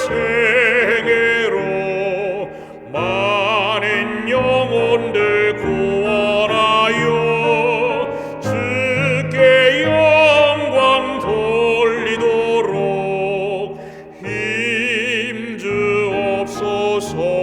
생애로 많은 영혼들 구원하여 주께 영광 돌리도록 힘 주옵소서.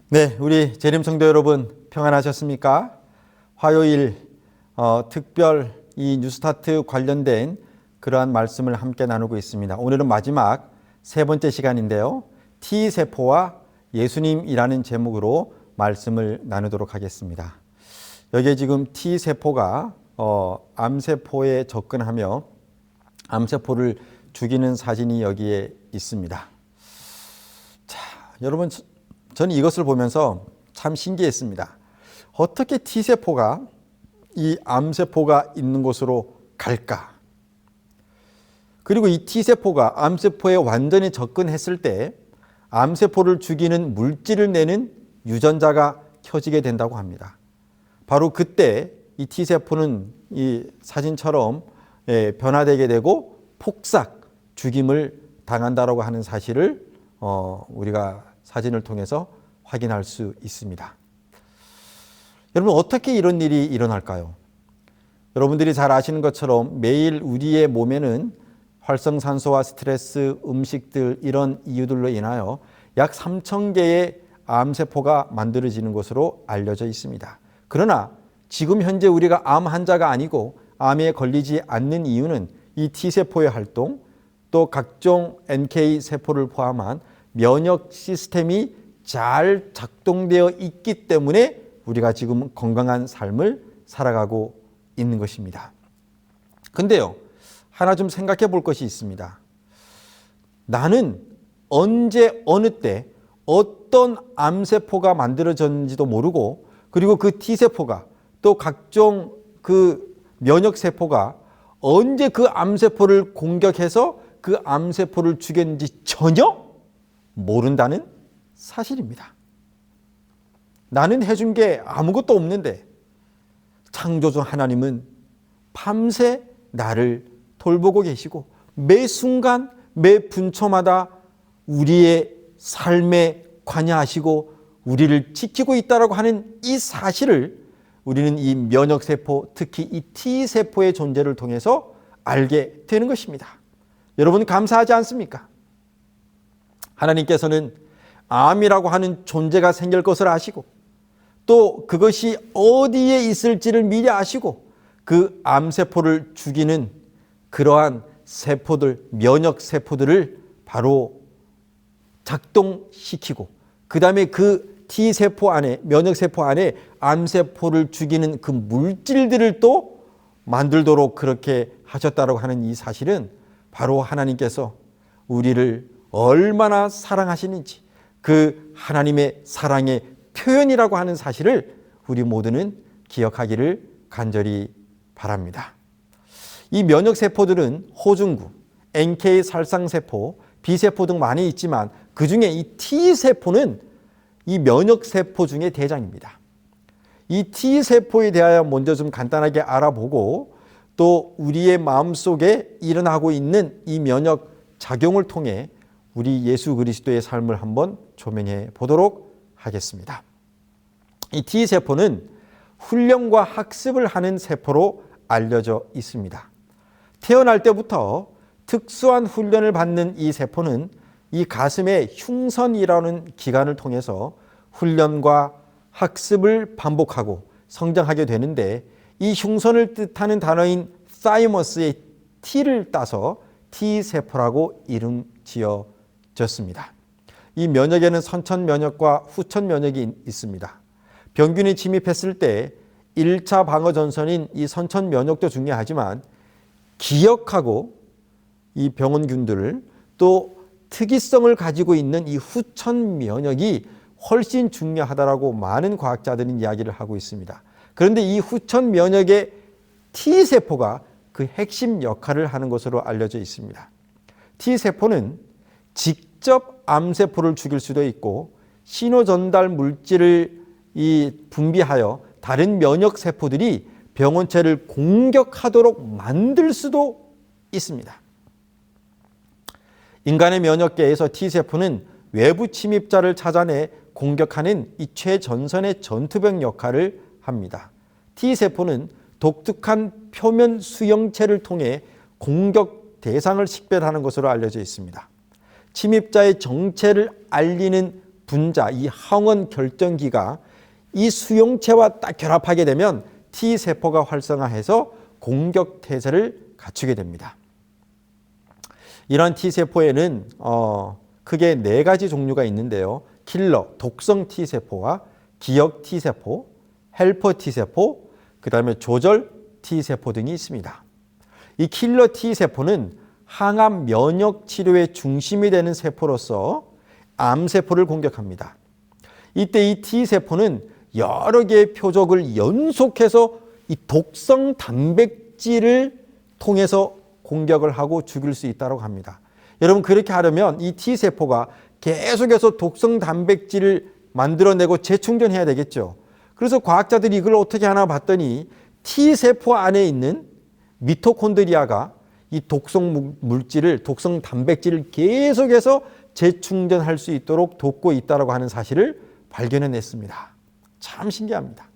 네, 우리 재림 성도 여러분 평안하셨습니까? 화요일 특별 이 뉴스타트 관련된 그러한 말씀을 함께 나누고 있습니다. 오늘은 마지막 세 번째 시간인데요. T세포와 예수님이라는 제목으로 말씀을 나누도록 하겠습니다. 여기에 지금 T세포가 암세포에 접근하며 암세포를 죽이는 사진이 여기에 있습니다. 자, 여러분 저는 이것을 보면서 참 신기했습니다. 어떻게 T세포가 이 암세포가 있는 곳으로 갈까? 그리고 이 T세포가 암세포에 완전히 접근했을 때 암세포를 죽이는 물질을 내는 유전자가 켜지게 된다고 합니다. 바로 그때 이 T세포는 이 사진처럼 변화되게 되고 폭삭 죽임을 당한다라고 하는 사실을 우리가 사진을 통해서 확인할 수 있습니다. 여러분, 어떻게 이런 일이 일어날까요? 여러분들이 잘 아시는 것처럼 매일 우리의 몸에는 활성산소와 스트레스, 음식들 이런 이유들로 인하여 약 3,000개의 암세포가 만들어지는 것으로 알려져 있습니다. 그러나 지금 현재 우리가 암 환자가 아니고 암에 걸리지 않는 이유는 이 T세포의 활동, 또 각종 NK세포를 포함한 면역 시스템이 잘 작동되어 있기 때문에 우리가 지금 건강한 삶을 살아가고 있는 것입니다. 근데요, 하나 좀 생각해 볼 것이 있습니다. 나는 언제 어느 때 어떤 암세포가 만들어졌는지도 모르고, 그리고 그 T세포가 또 각종 그 면역세포가 언제 그 암세포를 공격해서 그 암세포를 죽였는지 전혀 모른다는 사실입니다. 나는 해준 게 아무것도 없는데 창조주 하나님은 밤새 나를 돌보고 계시고 매 순간 매 분초마다 우리의 삶에 관여하시고 우리를 지키고 있다고 하는 이 사실을 우리는 이 면역세포, 특히 이 T세포의 존재를 통해서 알게 되는 것입니다. 여러분 감사하지 않습니까? 하나님께서는 암이라고 하는 존재가 생길 것을 아시고 또 그것이 어디에 있을지를 미리 아시고 그 암세포를 죽이는 그러한 세포들, 면역세포들을 바로 작동시키고 그 다음에 그 T세포 안에, 면역세포 안에 암세포를 죽이는 그 물질들을 또 만들도록 그렇게 하셨다고 하는 이 사실은 바로 하나님께서 우리를 얼마나 사랑하시는지 그 하나님의 사랑의 표현이라고 하는 사실을 우리 모두는 기억하기를 간절히 바랍니다. 이 면역세포들은 호중구, NK 살상세포, B세포 등 많이 있지만 그 중에 이 T세포는 이 면역세포 중에 대장입니다. 이 T세포에 대하여 먼저 좀 간단하게 알아보고 또 우리의 마음속에 일어나고 있는 이 면역 작용을 통해 우리 예수 그리스도의 삶을 한번 조명해 보도록 하겠습니다. 이 T세포는 훈련과 학습을 하는 세포로 알려져 있습니다. 태어날 때부터 특수한 훈련을 받는 이 세포는 이 가슴의 흉선이라는 기관을 통해서 훈련과 학습을 반복하고 성장하게 되는데 이 흉선을 뜻하는 단어인 사이머스의 T를 따서 T세포라고 이름 지어졌습니다. 이 면역에는 선천 면역과 후천 면역이 있습니다. 병균이 침입했을 때 1차 방어 전선인 이 선천 면역도 중요하지만 기억하고 이 병원균들을 또 특이성을 가지고 있는 이 후천 면역이 훨씬 중요하다라고 많은 과학자들은 이야기를 하고 있습니다. 그런데 이 후천 면역의 T세포가 그 핵심 역할을 하는 것으로 알려져 있습니다. T세포는 직접 암세포를 죽일 수도 있고 신호전달 물질을 분비하여 다른 면역세포들이 병원체를 공격하도록 만들 수도 있습니다. 인간의 면역계에서 T세포는 외부 침입자를 찾아내 공격하는 이 최전선의 전투병 역할을 합니다. T세포는 독특한 표면 수용체를 통해 공격 대상을 식별하는 것으로 알려져 있습니다. 침입자의 정체를 알리는 분자, 이 항원 결정기가 이 수용체와 딱 결합하게 되면 T세포가 활성화해서 공격 태세를 갖추게 됩니다. 이러한 T세포에는 크게 4가지 종류가 있는데요. 킬러, 독성 T세포와 기억 T세포, 헬퍼 T세포, 그 다음에 조절 T세포 등이 있습니다. 이 킬러 T세포는 항암 면역 치료의 중심이 되는 세포로서 암세포를 공격합니다. 이때 이 T세포는 여러 개의 표적을 연속해서 이 독성 단백질을 통해서 공격을 하고 죽일 수 있다고 합니다. 여러분 그렇게 하려면 이 T세포가 계속해서 독성 단백질을 만들어내고 재충전해야 되겠죠. 그래서 과학자들이 이걸 어떻게 하나 봤더니 T세포 안에 있는 미토콘드리아가 이 독성 물질을, 독성 단백질을 계속해서 재충전할 수 있도록 돕고 있다고 하는 사실을 발견해냈습니다. 참 신기합니다.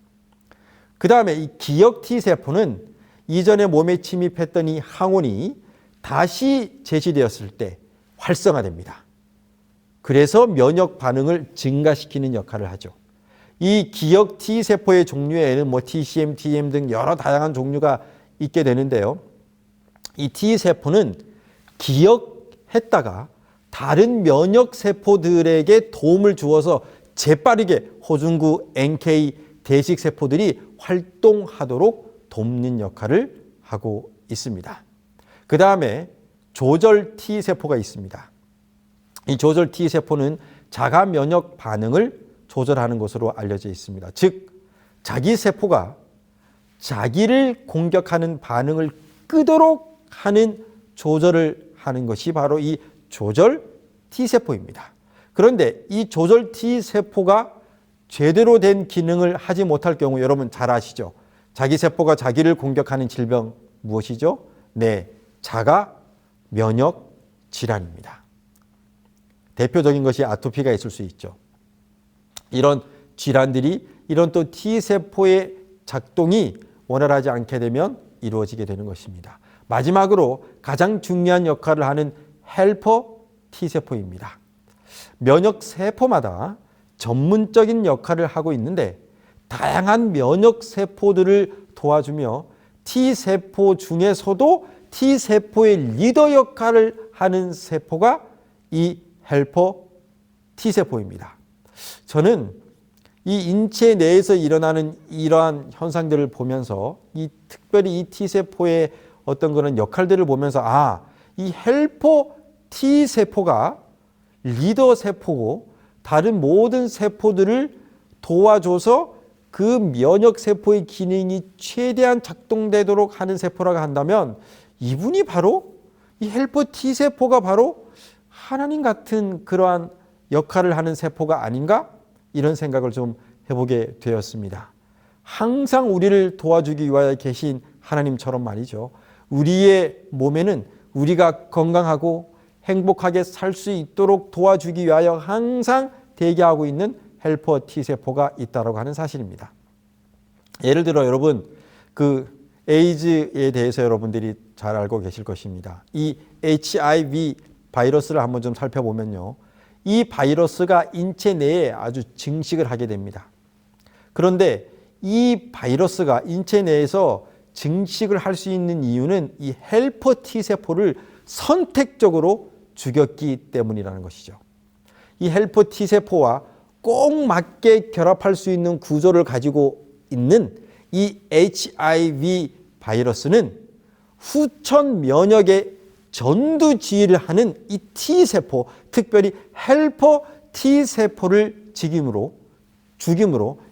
그 다음에 이 기억 T세포는 이전에 몸에 침입했던 이 항원이 다시 제시되었을 때 활성화됩니다. 그래서 면역 반응을 증가시키는 역할을 하죠. 이 기억 T세포의 종류에는 TCM, TM 등 여러 다양한 종류가 있게 되는데요. 이 T세포는 기억했다가 다른 면역세포들에게 도움을 주어서 재빠르게 호중구, NK, 대식세포들이 활동하도록 돕는 역할을 하고 있습니다. 그 다음에 조절 T세포가 있습니다. 이 조절 T세포는 자가 면역 반응을 조절하는 것으로 알려져 있습니다. 즉, 자기 세포가 자기를 공격하는 반응을 끄도록 하는 조절을 하는 것이 바로 이 조절 T세포입니다. 그런데 이 조절 T세포가 제대로 된 기능을 하지 못할 경우 여러분 잘 아시죠? 자기 세포가 자기를 공격하는 질병 무엇이죠? 네, 자가 면역 질환입니다. 대표적인 것이 아토피가 있을 수 있죠. 이런 질환들이 이런 또 T세포의 작동이 원활하지 않게 되면 이루어지게 되는 것입니다. 마지막으로 가장 중요한 역할을 하는 헬퍼 T세포입니다. 면역 세포마다 전문적인 역할을 하고 있는데 다양한 면역 세포들을 도와주며 T세포 중에서도 T세포의 리더 역할을 하는 세포가 이 헬퍼 T세포입니다. 저는 이 인체 내에서 일어나는 이러한 현상들을 보면서 특별히 이 T세포의 어떤 그런 역할들을 보면서 이 헬퍼 T세포가 리더 세포고 다른 모든 세포들을 도와줘서 그 면역 세포의 기능이 최대한 작동되도록 하는 세포라고 한다면 이분이 바로 이 헬퍼 T세포가 바로 하나님 같은 그러한 역할을 하는 세포가 아닌가? 이런 생각을 좀 해보게 되었습니다. 항상 우리를 도와주기 위하여 계신 하나님처럼 말이죠. 우리의 몸에는 우리가 건강하고 행복하게 살 수 있도록 도와주기 위하여 항상 대기하고 있는 헬퍼 T세포가 있다고 하는 사실입니다. 예를 들어 여러분 에이즈에 대해서 여러분들이 잘 알고 계실 것입니다. 이 HIV 바이러스를 한번 좀 살펴보면요. 이 바이러스가 인체 내에 아주 증식을 하게 됩니다. 그런데 이 바이러스가 인체 내에서 증식을 할 수 있는 이유는 이 헬퍼 T세포를 선택적으로 죽였기 때문이라는 것이죠. 이 헬퍼 T세포와 꼭 맞게 결합할 수 있는 구조를 가지고 있는 이 HIV 바이러스는 후천 면역의 전두지휘를 하는 이 T세포, 특별히 헬퍼 T세포를 죽임으로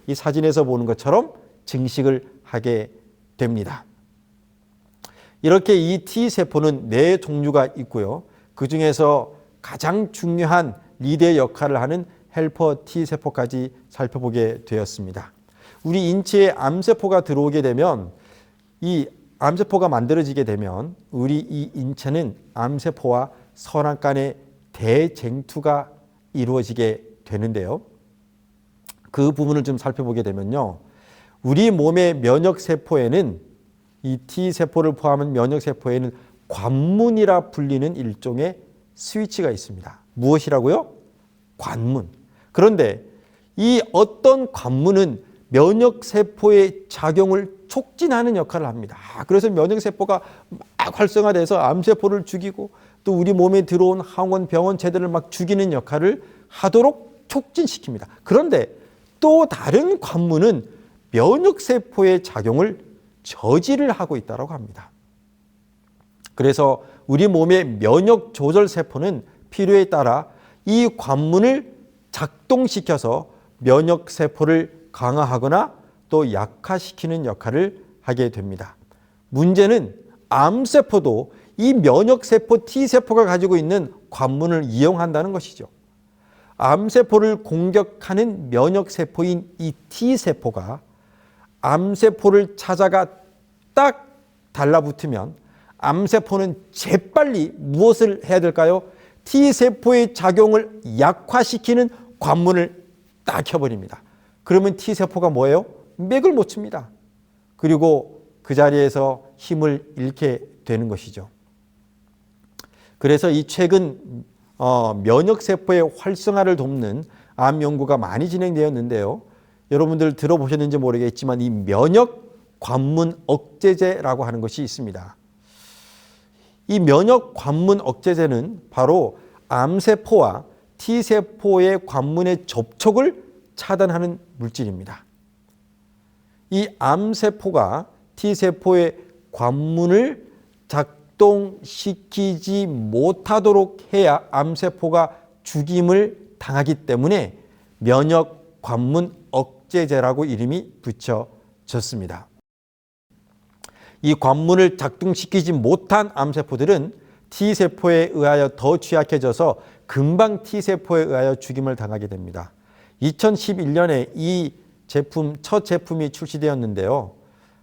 이 사진에서 보는 것처럼 증식을 하게 됩니다. 이렇게 이 T세포는 4종류가 있고요. 그 중에서 가장 중요한 리더 역할을 하는 헬퍼 T세포까지 살펴보게 되었습니다. 우리 인체에 암세포가 들어오게 되면 이 암세포가 만들어지게 되면 우리 이 인체는 암세포와 선악 간의 대쟁투가 이루어지게 되는데요. 그 부분을 좀 살펴보게 되면요. 우리 몸의 면역세포에는 이 T세포를 포함한 면역세포에는 관문이라 불리는 일종의 스위치가 있습니다. 무엇이라고요? 관문. 그런데 이 어떤 관문은 면역세포의 작용을 촉진하는 역할을 합니다. 그래서 면역세포가 막 활성화돼서 암세포를 죽이고 또 우리 몸에 들어온 항원, 병원체들을 막 죽이는 역할을 하도록 촉진시킵니다. 그런데 또 다른 관문은 면역세포의 작용을 저지를 하고 있다고 합니다. 그래서 우리 몸의 면역조절세포는 필요에 따라 이 관문을 작동시켜서 면역세포를 강화하거나 또 약화시키는 역할을 하게 됩니다. 문제는 암세포도 이 면역세포 T세포가 가지고 있는 관문을 이용한다는 것이죠. 암세포를 공격하는 면역세포인 이 T세포가 암세포를 찾아가 딱 달라붙으면 암세포는 재빨리 무엇을 해야 될까요? T세포의 작용을 약화시키는 관문을 딱 켜버립니다. 그러면 T세포가 뭐예요? 맥을 못 칩니다. 그리고 그 자리에서 힘을 잃게 되는 것이죠. 그래서 이 최근 면역세포의 활성화를 돕는 암 연구가 많이 진행되었는데요. 여러분들 들어보셨는지 모르겠지만 이 면역 관문 억제제라고 하는 것이 있습니다. 이 면역 관문 억제제는 바로 암세포와 T세포의 관문의 접촉을 차단하는 물질입니다. 이 암세포가 T세포의 관문을 작동시키지 못하도록 해야 암세포가 죽임을 당하기 때문에 면역 관문 억제제라고 이름이 붙여졌습니다. 이 관문을 작동시키지 못한 암세포들은 T세포에 의하여 더 취약해져서 금방 T세포에 의하여 죽임을 당하게 됩니다. 2011년에 이 첫 제품이 출시되었는데요.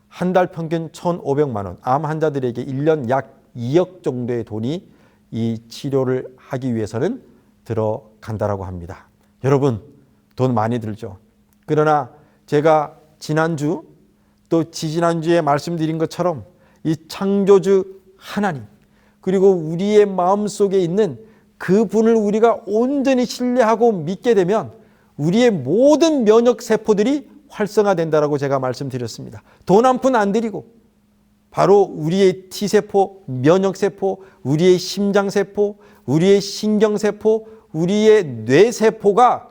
한 달 평균 1,500만 원, 암 환자들에게 1년 약 2억 정도의 돈이 이 치료를 하기 위해서는 들어간다라고 합니다. 여러분, 돈 많이 들죠. 그러나 제가 지난주 또 지지난주에 말씀드린 것처럼 이 창조주 하나님 그리고 우리의 마음속에 있는 그분을 우리가 온전히 신뢰하고 믿게 되면 우리의 모든 면역 세포들이 활성화된다라고 제가 말씀드렸습니다. 돈 한 푼 안 들이고 바로 우리의 T세포, 면역세포, 우리의 심장세포, 우리의 신경세포, 우리의 뇌세포가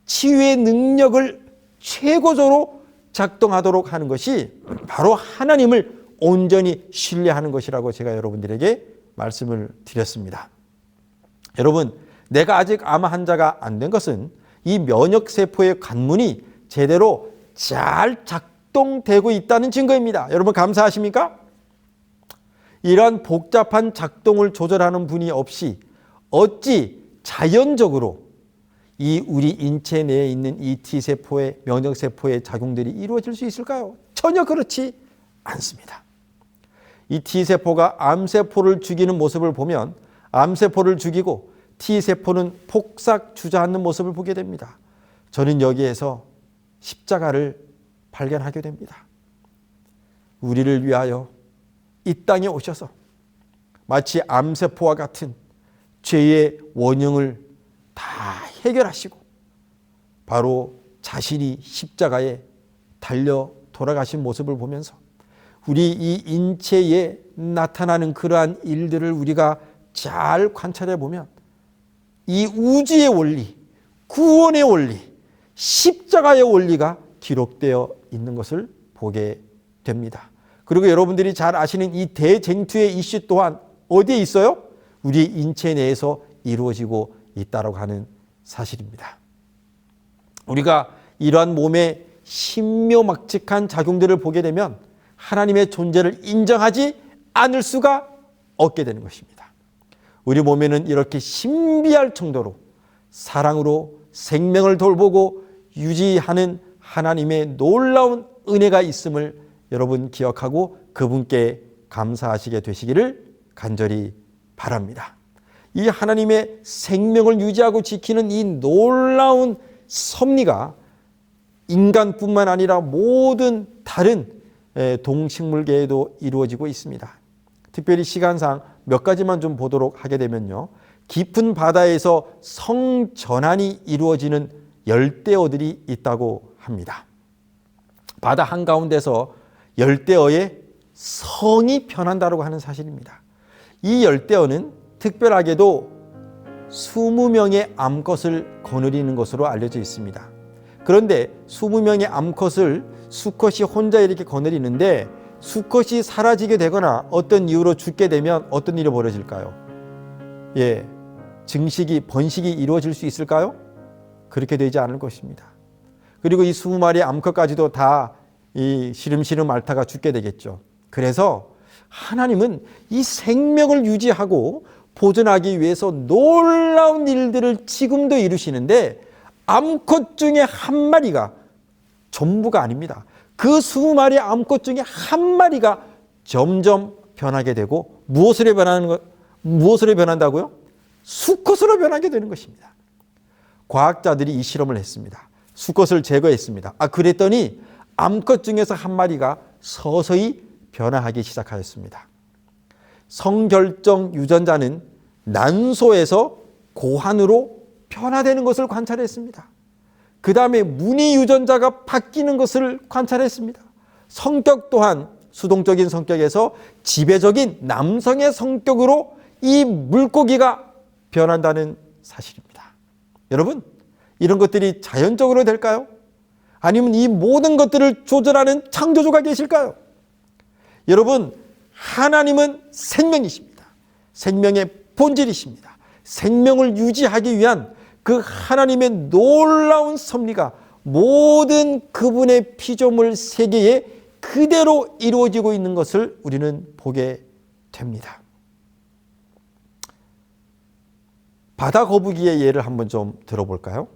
치유의 능력을 최고조로 작동하도록 하는 것이 바로 하나님을 온전히 신뢰하는 것이라고 제가 여러분들에게 말씀을 드렸습니다. 여러분, 내가 아직 암 환자가 안 된 것은 이 면역세포의 관문이 제대로 잘 작동되고 있다는 증거입니다. 여러분 감사하십니까? 이러한 복잡한 작동을 조절하는 분이 없이 어찌 자연적으로 이 우리 인체 내에 있는 이 T세포의 면역세포의 작용들이 이루어질 수 있을까요? 전혀 그렇지 않습니다. 이 T세포가 암세포를 죽이는 모습을 보면 암세포를 죽이고 T세포는 폭삭 주저앉는 모습을 보게 됩니다. 저는 여기에서 십자가를 발견하게 됩니다. 우리를 위하여 이 땅에 오셔서 마치 암세포와 같은 죄의 원흉을 다 해결하시고 바로 자신이 십자가에 달려 돌아가신 모습을 보면서 우리 이 인체에 나타나는 그러한 일들을 우리가 잘 관찰해 보면 이 우주의 원리, 구원의 원리, 십자가의 원리가 기록되어 있는 것을 보게 됩니다. 그리고 여러분들이 잘 아시는 이 대쟁투의 이슈 또한 어디에 있어요? 우리 인체 내에서 이루어지고 있다고 하는 사실입니다. 우리가 이러한 몸의 신묘막측한 작용들을 보게 되면 하나님의 존재를 인정하지 않을 수가 없게 되는 것입니다. 우리 몸에는 이렇게 신비할 정도로 사랑으로 생명을 돌보고 유지하는 하나님의 놀라운 은혜가 있음을 여러분 기억하고 그분께 감사하시게 되시기를 간절히 바랍니다. 이 하나님의 생명을 유지하고 지키는 이 놀라운 섭리가 인간뿐만 아니라 모든 다른 동식물계에도 이루어지고 있습니다. 특별히 시간상 몇 가지만 좀 보도록 하게 되면요. 깊은 바다에서 성전환이 이루어지는 열대어들이 있다고 합니다. 바다 한가운데서 열대어의 성이 변한다고 하는 사실입니다. 이 열대어는 특별하게도 20명의 암컷을 거느리는 것으로 알려져 있습니다. 그런데 20명의 암컷을 수컷이 혼자 이렇게 거느리는데 수컷이 사라지게 되거나 어떤 이유로 죽게 되면 어떤 일이 벌어질까요? 번식이 이루어질 수 있을까요? 그렇게 되지 않을 것입니다. 그리고 이 20마리의 암컷까지도 다 이 시름시름 앓다가 죽게 되겠죠. 그래서 하나님은 이 생명을 유지하고 보존하기 위해서 놀라운 일들을 지금도 이루시는데 암컷 중에 한 마리가 전부가 아닙니다. 그 20마리의 암컷 중에 한 마리가 점점 변하게 되고 무엇으로 변한다고요? 수컷으로 변하게 되는 것입니다. 과학자들이 이 실험을 했습니다. 수컷을 제거했습니다. 그랬더니 암컷 중에서 한 마리가 서서히 변화하기 시작하였습니다. 성결정 유전자는 난소에서 고환으로 변화되는 것을 관찰했습니다. 그 다음에 문의 유전자가 바뀌는 것을 관찰했습니다. 성격 또한 수동적인 성격에서 지배적인 남성의 성격으로 이 물고기가 변한다는 사실입니다. 여러분, 이런 것들이 자연적으로 될까요? 아니면 이 모든 것들을 조절하는 창조주가 계실까요? 여러분, 하나님은 생명이십니다. 생명의 본질이십니다. 생명을 유지하기 위한 그 하나님의 놀라운 섭리가 모든 그분의 피조물 세계에 그대로 이루어지고 있는 것을 우리는 보게 됩니다. 바다 거북이의 예를 한번 좀 들어볼까요?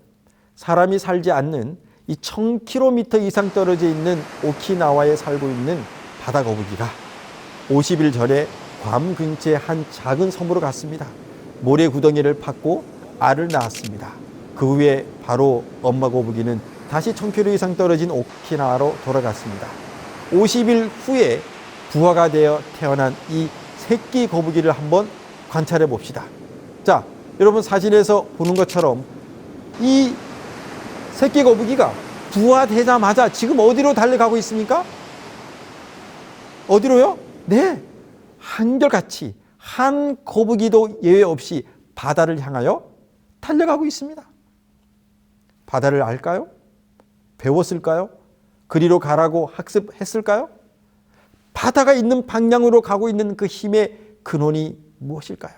사람이 살지 않는 이 1000km 이상 떨어져 있는 오키나와에 살고 있는 바다 거북이가 50일 전에 괌 근처의 한 작은 섬으로 갔습니다. 모래 구덩이를 팠고 알을 낳았습니다. 그 후에 바로 엄마 거북이는 다시 1000km 이상 떨어진 오키나와로 돌아갔습니다. 50일 후에 부화가 되어 태어난 이 새끼 거북이를 한번 관찰해 봅시다. 자, 여러분 사진에서 보는 것처럼 이 새끼 거북이가 부화되자마자 지금 어디로 달려가고 있습니까? 어디로요? 네, 한결같이 한 거북이도 예외 없이 바다를 향하여 달려가고 있습니다. 바다를 알까요? 배웠을까요? 그리로 가라고 학습했을까요? 바다가 있는 방향으로 가고 있는 그 힘의 근원이 무엇일까요?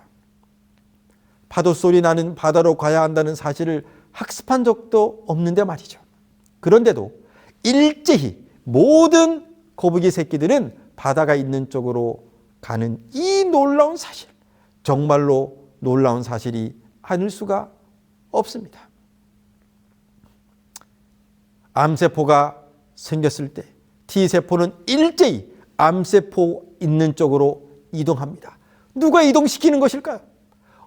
파도 소리 나는 바다로 가야 한다는 사실을 학습한 적도 없는데 말이죠. 그런데도 일제히 모든 거북이 새끼들은 바다가 있는 쪽으로 가는 이 놀라운 사실, 정말로 놀라운 사실이 아닐 수가 없습니다. 암세포가 생겼을 때 T세포는 일제히 암세포 있는 쪽으로 이동합니다. 누가 이동시키는 것일까요?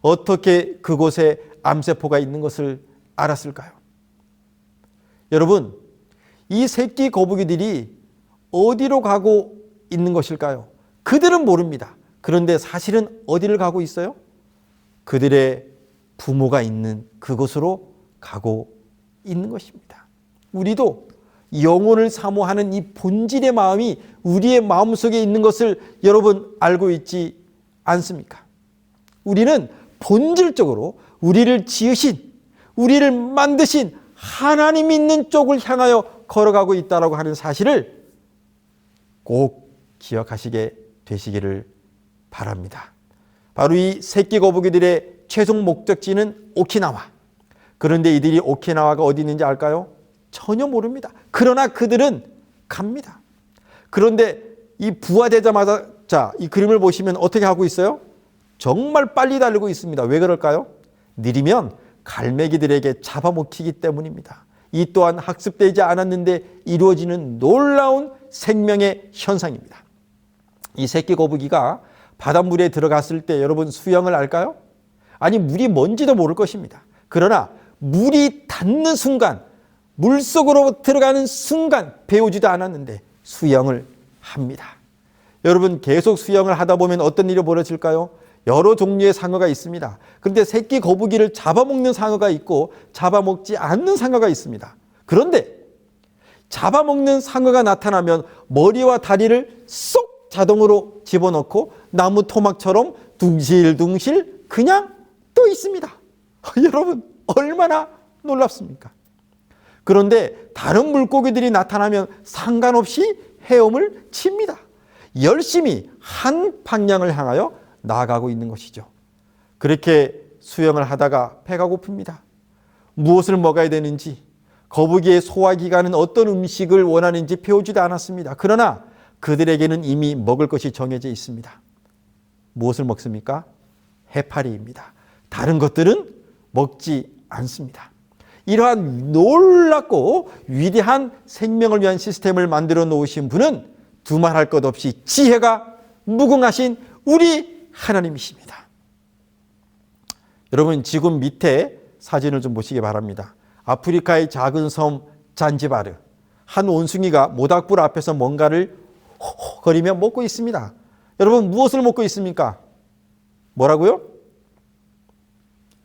어떻게 그곳에 암세포가 있는 것을 알았을까요? 여러분, 이 새끼 거북이들이 어디로 가고 있는 것일까요? 그들은 모릅니다. 그런데 사실은 어디를 가고 있어요? 그들의 부모가 있는 그곳으로 가고 있는 것입니다. 우리도 영혼을 사모하는 이 본질의 마음이 우리의 마음속에 있는 것을 여러분 알고 있지 않습니까? 우리는 본질적으로 우리를 지으신, 우리를 만드신 하나님 있는 쪽을 향하여 걸어가고 있다고 하는 사실을 꼭 기억하시게 되시기를 바랍니다. 바로 이 새끼 거북이들의 최종 목적지는 오키나와. 그런데 이들이 오키나와가 어디 있는지 알까요? 전혀 모릅니다. 그러나 그들은 갑니다. 그런데 이 부화되자마자 이 그림을 보시면 어떻게 하고 있어요? 정말 빨리 달리고 있습니다. 왜 그럴까요? 느리면 갈매기들에게 잡아먹히기 때문입니다. 이 또한 학습되지 않았는데 이루어지는 놀라운 생명의 현상입니다. 이 새끼 거북이가 바닷물에 들어갔을 때 여러분 수영을 알까요? 아니, 물이 뭔지도 모를 것입니다. 그러나 물이 닿는 순간, 물속으로 들어가는 순간 배우지도 않았는데 수영을 합니다. 여러분, 계속 수영을 하다 보면 어떤 일이 벌어질까요? 여러 종류의 상어가 있습니다. 그런데 새끼 거북이를 잡아먹는 상어가 있고 잡아먹지 않는 상어가 있습니다. 그런데 잡아먹는 상어가 나타나면 머리와 다리를 쏙 자동으로 집어넣고 나무 토막처럼 둥실둥실 그냥 떠 있습니다. 여러분, 얼마나 놀랍습니까? 그런데 다른 물고기들이 나타나면 상관없이 헤엄을 칩니다. 열심히 한 방향을 향하여 나아가고 있는 것이죠. 그렇게 수영을 하다가 배가 고픕니다. 무엇을 먹어야 되는지, 거북이의 소화기관은 어떤 음식을 원하는지 배우지도 않았습니다. 그러나 그들에게는 이미 먹을 것이 정해져 있습니다. 무엇을 먹습니까? 해파리입니다. 다른 것들은 먹지 않습니다. 이러한 놀랍고 위대한 생명을 위한 시스템을 만들어 놓으신 분은 두말할 것 없이 지혜가 무궁하신 우리 하나님이십니다. 여러분, 지금 밑에 사진을 좀 보시기 바랍니다. 아프리카의 작은 섬 잔지바르. 한 원숭이가 모닥불 앞에서 뭔가를 호호거리며 먹고 있습니다. 여러분, 무엇을 먹고 있습니까? 뭐라고요?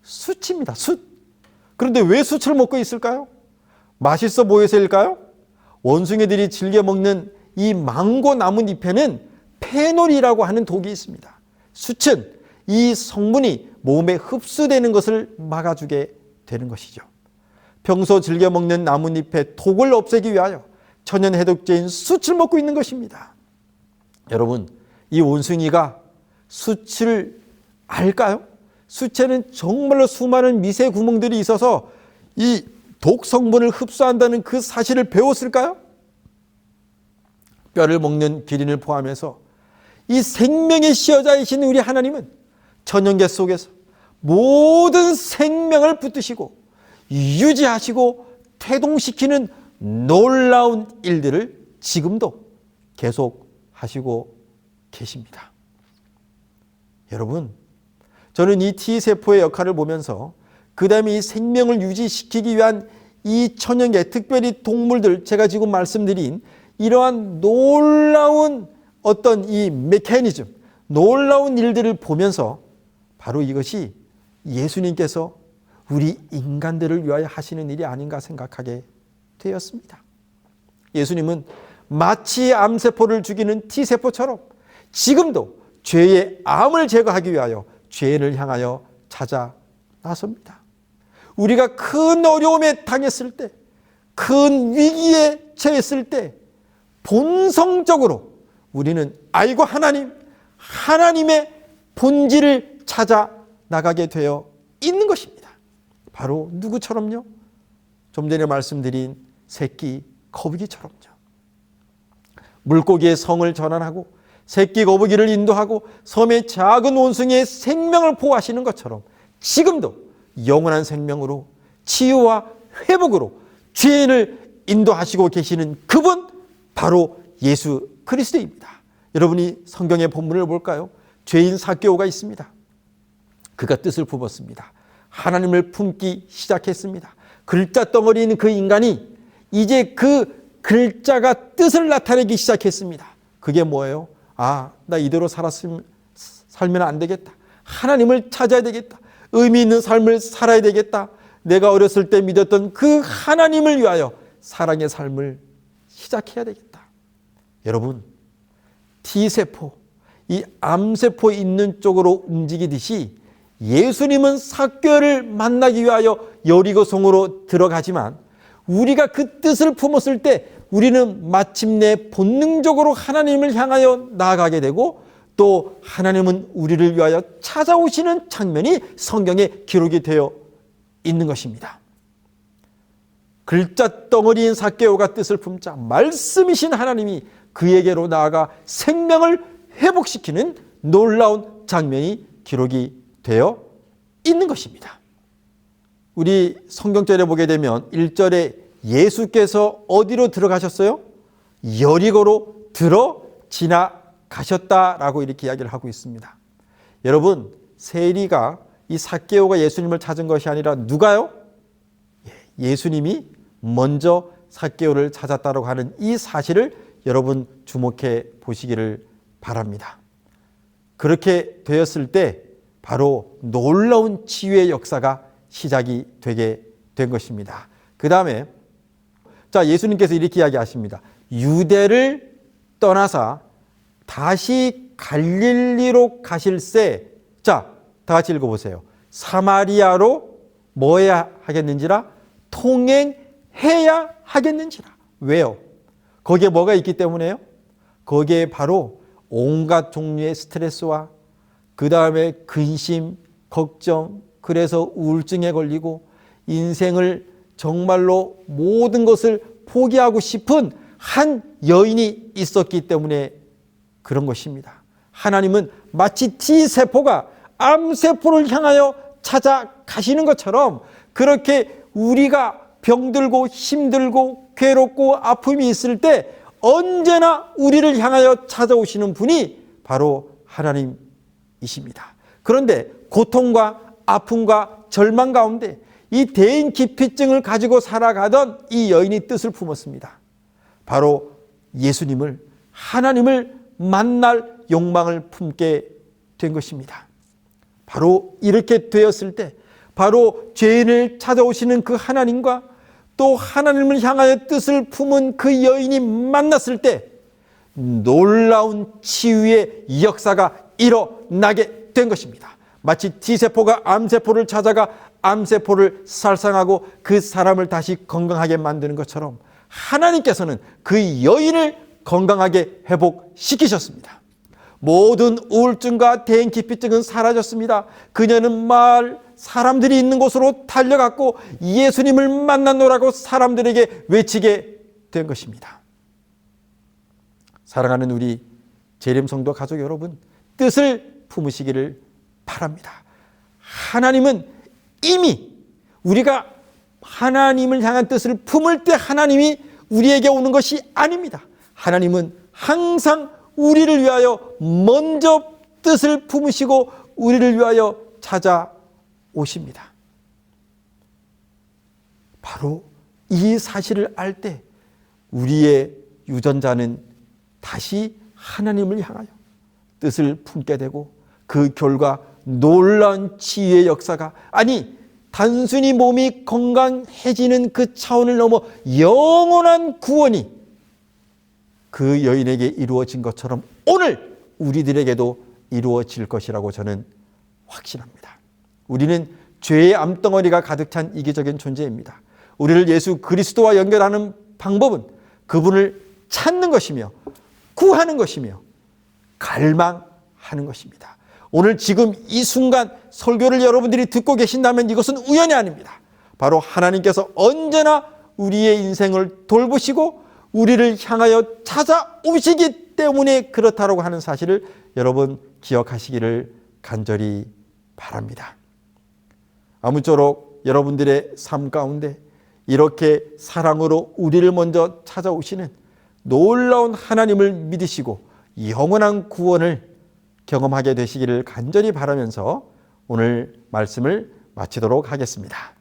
숯입니다. 숯. 그런데 왜 숯을 먹고 있을까요? 맛있어 보여서일까요? 원숭이들이 즐겨 먹는 이 망고 나뭇잎에는 페놀이라고 하는 독이 있습니다. 숯은 이 성분이 몸에 흡수되는 것을 막아주게 되는 것이죠. 평소 즐겨 먹는 나뭇잎의 독을 없애기 위하여 천연 해독제인 숯을 먹고 있는 것입니다. 여러분, 이 원숭이가 숯을 알까요? 숯에는 정말로 수많은 미세 구멍들이 있어서 이 독 성분을 흡수한다는 그 사실을 배웠을까요? 뼈를 먹는 기린을 포함해서 이 생명의 시여자이신 우리 하나님은 천연계 속에서 모든 생명을 붙드시고 유지하시고 태동시키는 놀라운 일들을 지금도 계속 하시고 계십니다. 여러분, 저는 이 T세포의 역할을 보면서 그 다음에 이 생명을 유지시키기 위한 이 천연계, 특별히 동물들, 제가 지금 말씀드린 이러한 놀라운 어떤 이 메커니즘, 놀라운 일들을 보면서 바로 이것이 예수님께서 우리 인간들을 위하여 하시는 일이 아닌가 생각하게 되었습니다. 예수님은 마치 암세포를 죽이는 T세포처럼 지금도 죄의 암을 제거하기 위하여 죄인을 향하여 찾아 나섭니다. 우리가 큰 어려움에 당했을 때, 큰 위기에 처했을 때 본성적으로 우리는 아이고 하나님의 본질을 찾아 나가게 되어 있는 것입니다. 바로 누구처럼요? 좀 전에 말씀드린 새끼 거북이처럼요. 물고기의 성을 전환하고 새끼 거북이를 인도하고 섬의 작은 원숭이의 생명을 보호하시는 것처럼 지금도 영원한 생명으로 치유와 회복으로 죄인을 인도하시고 계시는 그분 바로 예수 그리스도입니다. 여러분이 성경의 본문을 볼까요? 죄인 삭개오가 있습니다. 그가 뜻을 품었습니다. 하나님을 품기 시작했습니다. 글자 덩어리인 그 인간이 이제 그 글자가 뜻을 나타내기 시작했습니다. 그게 뭐예요? 나 이대로 살면 안 되겠다. 하나님을 찾아야 되겠다. 의미 있는 삶을 살아야 되겠다. 내가 어렸을 때 믿었던 그 하나님을 위하여 사랑의 삶을 시작해야 되겠다. 여러분, T세포, 이 암세포 있는 쪽으로 움직이듯이 예수님은 삭개오를 만나기 위하여 여리고성으로 들어가지만 우리가 그 뜻을 품었을 때 우리는 마침내 본능적으로 하나님을 향하여 나아가게 되고 또 하나님은 우리를 위하여 찾아오시는 장면이 성경에 기록이 되어 있는 것입니다. 글자 덩어리인 삭개오가 뜻을 품자 말씀이신 하나님이 그에게로 나아가 생명을 회복시키는 놀라운 장면이 기록이 되어 있는 것입니다. 우리 성경절에 보게 되면 1절에 예수께서 어디로 들어가셨어요? 여리고로 지나가셨다라고 이렇게 이야기를 하고 있습니다. 여러분, 세리가 이 삭개오가 예수님을 찾은 것이 아니라 누가요? 예수님이 먼저 삭개오를 찾았다고 하는 이 사실을 여러분 주목해 보시기를 바랍니다. 그렇게 되었을 때 바로 놀라운 치유의 역사가 시작이 되게 된 것입니다. 그 다음에 예수님께서 이렇게 이야기하십니다. 유대를 떠나사 다시 갈릴리로 가실새 다 같이 읽어보세요. 사마리아로 뭐 해야 하겠는지라? 통행해야 하겠는지라. 왜요? 거기에 뭐가 있기 때문에요? 거기에 바로 온갖 종류의 스트레스와 그 다음에 근심, 걱정, 그래서 우울증에 걸리고 인생을 정말로 모든 것을 포기하고 싶은 한 여인이 있었기 때문에 그런 것입니다. 하나님은 마치 T세포가 암세포를 향하여 찾아가시는 것처럼 그렇게 우리가 병들고 힘들고 괴롭고 아픔이 있을 때 언제나 우리를 향하여 찾아오시는 분이 바로 하나님이십니다. 그런데 고통과 아픔과 절망 가운데 이 대인기피증을 가지고 살아가던 이 여인이 뜻을 품었습니다. 바로 예수님을, 하나님을 만날 욕망을 품게 된 것입니다. 바로 이렇게 되었을 때 바로 죄인을 찾아오시는 그 하나님과 또 하나님을 향하여 뜻을 품은 그 여인이 만났을 때 놀라운 치유의 역사가 일어나게 된 것입니다. 마치 T세포가 암세포를 찾아가 암세포를 살상하고 그 사람을 다시 건강하게 만드는 것처럼 하나님께서는 그 여인을 건강하게 회복시키셨습니다. 모든 우울증과 대인기피증은 사라졌습니다. 그녀는 마을 사람들이 있는 곳으로 달려갔고 예수님을 만나노라고 사람들에게 외치게 된 것입니다. 사랑하는 우리 재림성도 가족 여러분, 뜻을 품으시기를 바랍니다. 하나님은 이미 우리가 하나님을 향한 뜻을 품을 때 하나님이 우리에게 오는 것이 아닙니다. 하나님은 항상 우리를 위하여 먼저 뜻을 품으시고 우리를 위하여 찾아오십니다. 바로 이 사실을 알 때 우리의 유전자는 다시 하나님을 향하여 뜻을 품게 되고 그 결과 놀라운 치유의 역사가, 아니 단순히 몸이 건강해지는 그 차원을 넘어 영원한 구원이 그 여인에게 이루어진 것처럼 오늘 우리들에게도 이루어질 것이라고 저는 확신합니다. 우리는 죄의 암덩어리가 가득 찬 이기적인 존재입니다. 우리를 예수 그리스도와 연결하는 방법은 그분을 찾는 것이며 구하는 것이며 갈망하는 것입니다. 오늘 지금 이 순간 설교를 여러분들이 듣고 계신다면 이것은 우연이 아닙니다. 바로 하나님께서 언제나 우리의 인생을 돌보시고 우리를 향하여 찾아오시기 때문에 그렇다고 하는 사실을 여러분 기억하시기를 간절히 바랍니다. 아무쪼록 여러분들의 삶 가운데 이렇게 사랑으로 우리를 먼저 찾아오시는 놀라운 하나님을 믿으시고 영원한 구원을 경험하게 되시기를 간절히 바라면서 오늘 말씀을 마치도록 하겠습니다.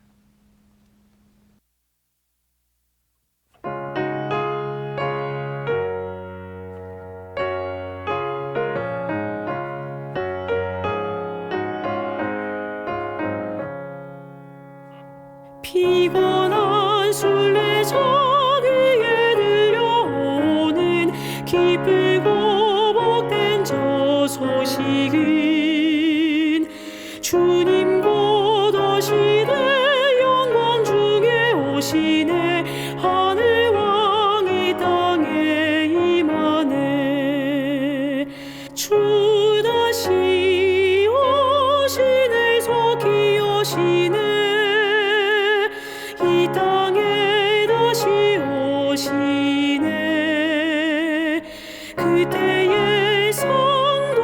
피곤한 순례자에게 들려오는 기쁘고 복된 저 소식은 주님 곧 오시네 영광 중에 오시네 하늘 왕이 땅에 임하네 주 다시 오시네 속히 오시네 이 땅에 다시 오시네 그때의 성도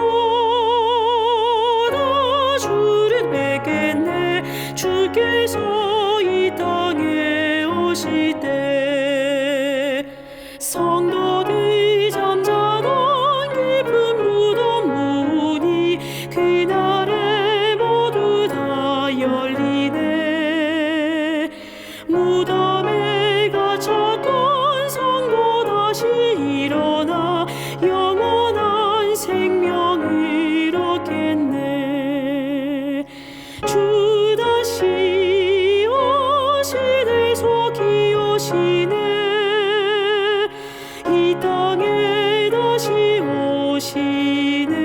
다 주를 뵙겠네 주께서 이 땅에 오실 때 성도들 잠자던 깊은 무덤 문이 그날에 모두 다 열리네 무덤에 갇혔던 성도 다시 일어나 영원한 생명을 얻겠네 주 다시 오시네 속히 오시네 이 땅에 다시 오시네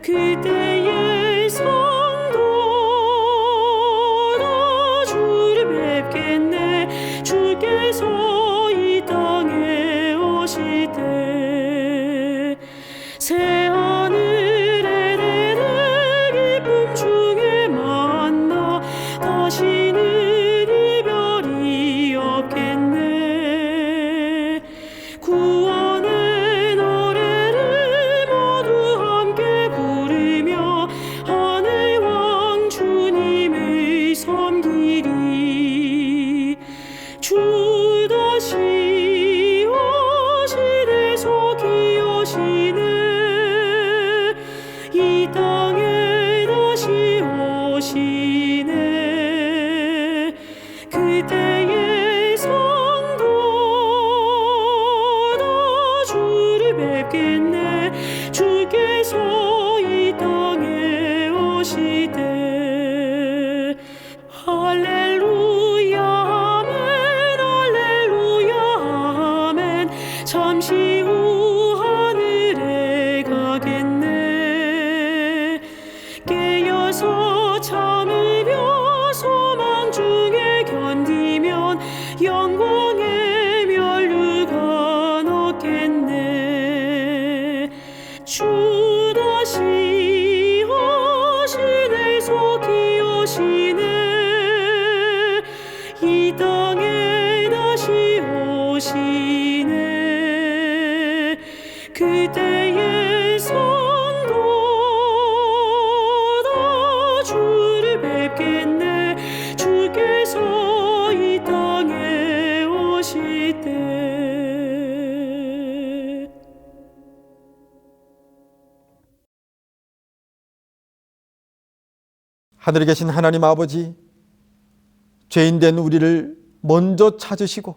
그때의 성도 다 주를 뵙겠네 주께서 이 땅에 오실 때 새하늘에 내내 기쁨 중에 만나 다시는 이별이 없겠네 구원의 노래를 모두 함께 부르며 하늘 왕 주님을 섬기리 주 다시 오시네 속히 오시네 이 땅에 다시 오시네 그때의 성도 다 주를 뵙겠네 주께서 이 땅에 오실 때 할렐루야 아멘 할렐루야 아멘 잠시 후 하늘에 가겠네 깨어서 참으며 소망 중에 견디면 영광의 면류관 얻겠네 주 다시 오시네 속히 오시네 이 땅에 다시 오시네 그때의 성도 다 주를 뵙겠네 주께서 이 땅에 오실 때 하늘에 계신 하나님 아버지, 죄인된 우리를 먼저 찾으시고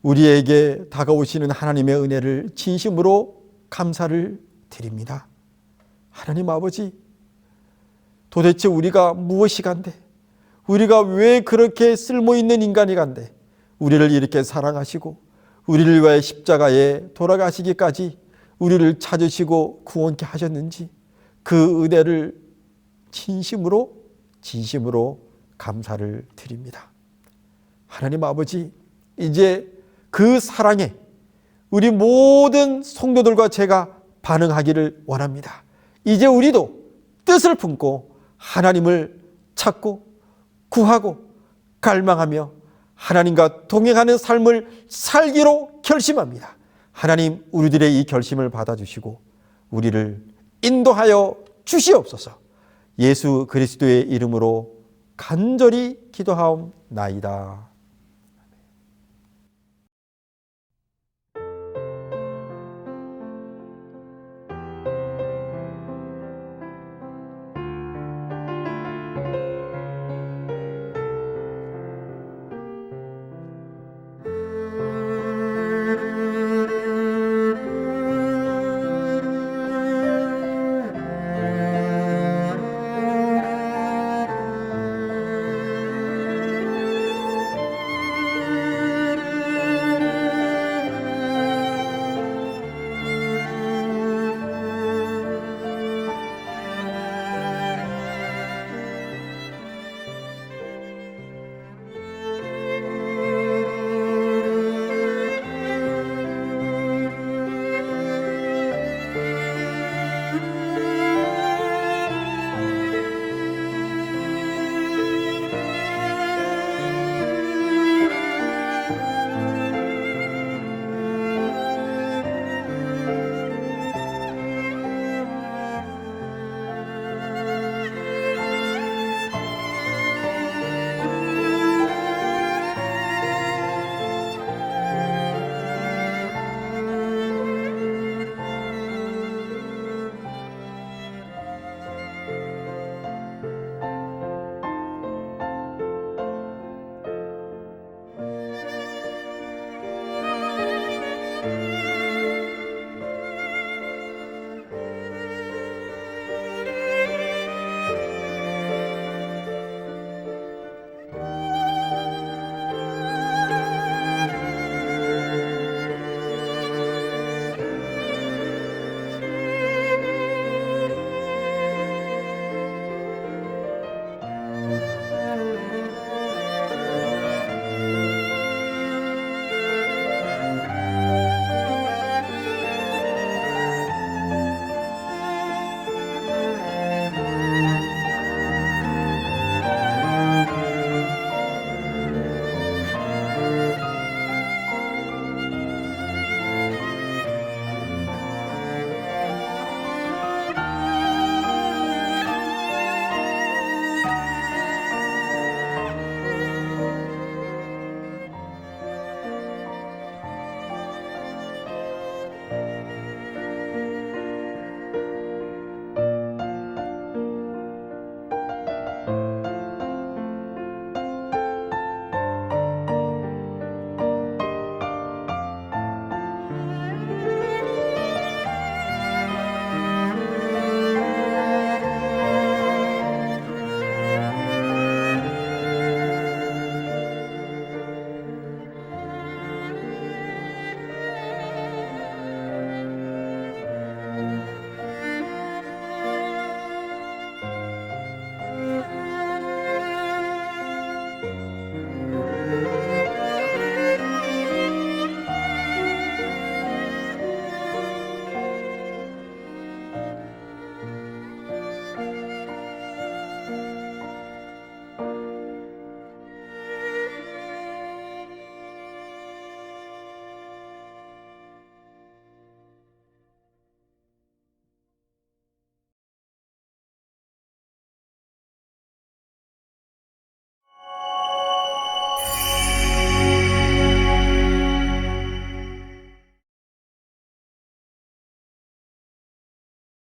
우리에게 다가오시는 하나님의 은혜를 진심으로 감사를 드립니다. 하나님 아버지, 도대체 우리가 무엇이 간데, 우리가 왜 그렇게 쓸모있는 인간이 간데 우리를 이렇게 사랑하시고 우리를 위해 십자가에 돌아가시기까지 우리를 찾으시고 구원케 하셨는지 그 은혜를 진심으로 감사를 드립니다. 하나님 아버지, 이제 그 사랑에 우리 모든 성도들과 제가 반응하기를 원합니다. 이제 우리도 뜻을 품고 하나님을 찾고 구하고 갈망하며 하나님과 동행하는 삶을 살기로 결심합니다. 하나님, 우리들의 이 결심을 받아주시고 우리를 인도하여 주시옵소서. 예수 그리스도의 이름으로 간절히 기도하옵나이다.